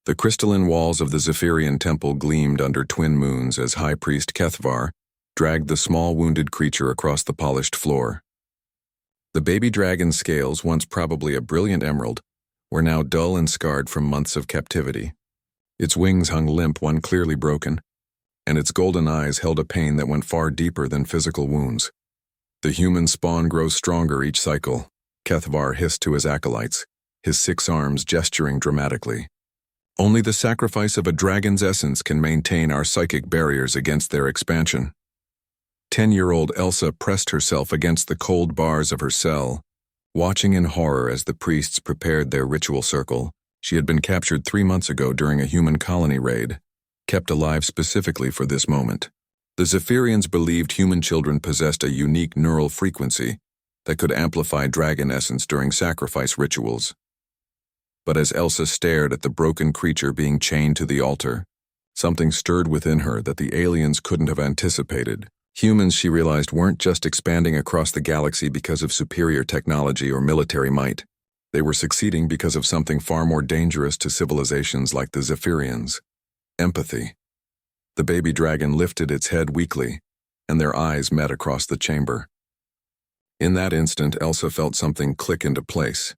The crystalline walls of the Zephyrian temple gleamed under twin moons as High Priest Kethvar dragged the small wounded creature across the polished floor. The baby dragon's scales, once probably a brilliant emerald, were now dull and scarred from months of captivity. Its wings hung limp, one clearly broken, and its golden eyes held a pain that went far deeper than physical wounds. The human spawn grows stronger each cycle, Kethvar hissed to his acolytes, his 6 arms gesturing dramatically. Only the sacrifice of a dragon's essence can maintain our psychic barriers against their expansion. 10-year-old Elsa pressed herself against the cold bars of her cell, watching in horror as the priests prepared their ritual circle. She had been captured 3 months ago during a human colony raid, kept alive specifically for this moment. The Zephyrians believed human children possessed a unique neural frequency that could amplify dragon essence during sacrifice rituals. But as Elsa stared at the broken creature being chained to the altar, something stirred within her that the aliens couldn't have anticipated. Humans, she realized, weren't just expanding across the galaxy because of superior technology or military might. They were succeeding because of something far more dangerous to civilizations like the Zephyrians: empathy. The baby dragon lifted its head weakly, and their eyes met across the chamber. In that instant, Elsa felt something click into place.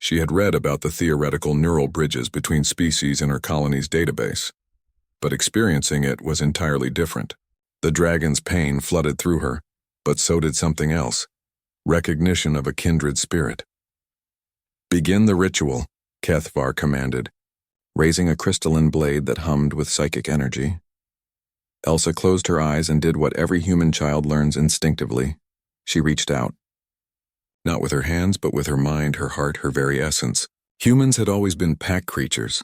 She had read about the theoretical neural bridges between species in her colony's database, but experiencing it was entirely different. The dragon's pain flooded through her, but so did something else: recognition of a kindred spirit. "Begin the ritual," Kethvar commanded, raising a crystalline blade that hummed with psychic energy. Elsa closed her eyes and did what every human child learns instinctively. She reached out. Not with her hands, but with her mind, her heart, her very essence. Humans had always been pack creatures,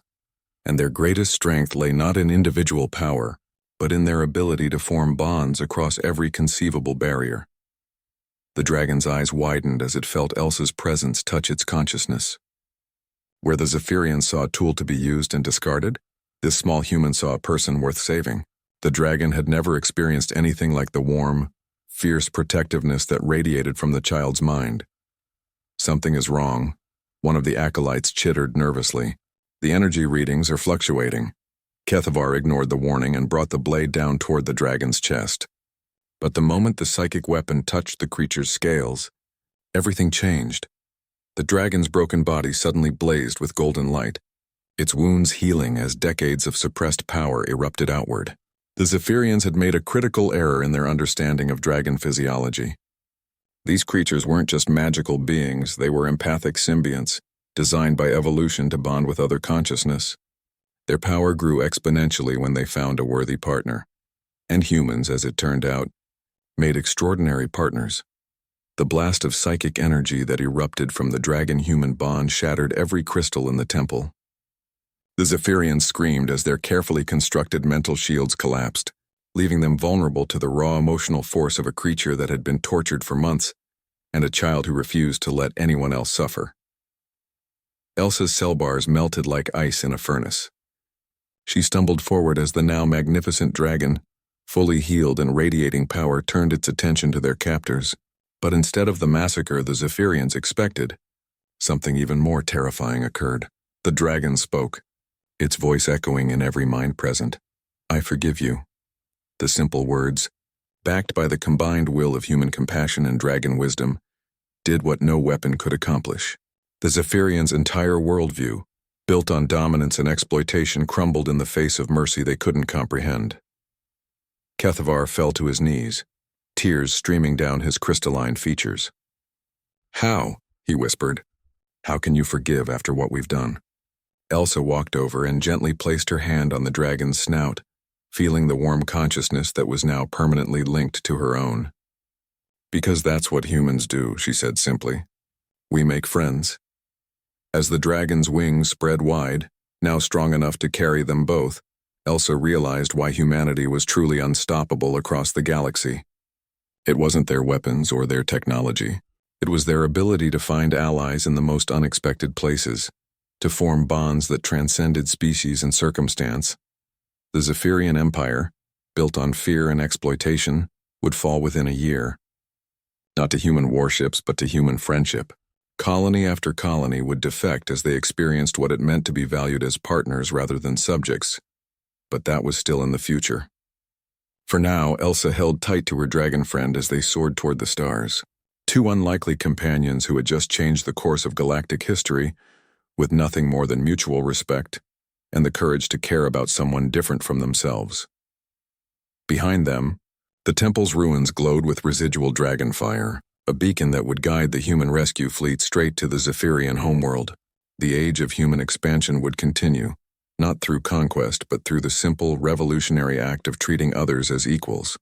and their greatest strength lay not in individual power, but in their ability to form bonds across every conceivable barrier. The dragon's eyes widened as it felt Elsa's presence touch its consciousness. Where the Zephyrians saw a tool to be used and discarded, this small human saw a person worth saving. The dragon had never experienced anything like the warm, fierce protectiveness that radiated from the child's mind. "Something is wrong," one of the acolytes chittered nervously. "The energy readings are fluctuating." Kethvar ignored the warning and brought the blade down toward the dragon's chest. But the moment the psychic weapon touched the creature's scales, everything changed. The dragon's broken body suddenly blazed with golden light, its wounds healing as decades of suppressed power erupted outward. The Zephyrians had made a critical error in their understanding of dragon physiology. These creatures weren't just magical beings, they were empathic symbionts, designed by evolution to bond with other consciousness. Their power grew exponentially when they found a worthy partner. And humans, as it turned out, made extraordinary partners. The blast of psychic energy that erupted from the dragon-human bond shattered every crystal in the temple. The Zephyrians screamed as their carefully constructed mental shields collapsed, leaving them vulnerable to the raw emotional force of a creature that had been tortured for months and a child who refused to let anyone else suffer. Elsa's cell bars melted like ice in a furnace. She stumbled forward as the now magnificent dragon, fully healed and radiating power, turned its attention to their captors. But instead of the massacre the Zephyrians expected, something even more terrifying occurred. The dragon spoke, its voice echoing in every mind present. "I forgive you." The simple words, backed by the combined will of human compassion and dragon wisdom, did what no weapon could accomplish. The Zephyrians' entire worldview, built on dominance and exploitation, crumbled in the face of mercy they couldn't comprehend. Kethvar fell to his knees, tears streaming down his crystalline features. "How?" he whispered. "How can you forgive after what we've done?" Elsa walked over and gently placed her hand on the dragon's snout, feeling the warm consciousness that was now permanently linked to her own. "Because that's what humans do," she said simply. "We make friends." As the dragon's wings spread wide, now strong enough to carry them both, Elsa realized why humanity was truly unstoppable across the galaxy. It wasn't their weapons or their technology. It was their ability to find allies in the most unexpected places, to form bonds that transcended species and circumstance. The Zephyrian Empire, built on fear and exploitation, would fall within a year. Not to human warships, but to human friendship. Colony after colony would defect as they experienced what it meant to be valued as partners rather than subjects, but that was still in the future. For now, Elsa held tight to her dragon friend as they soared toward the stars. Two unlikely companions who had just changed the course of galactic history, with nothing more than mutual respect and the courage to care about someone different from themselves. Behind them, the temple's ruins glowed with residual dragon fire, a beacon that would guide the human rescue fleet straight to the Zephyrian homeworld. The age of human expansion would continue, not through conquest but through the simple, revolutionary act of treating others as equals.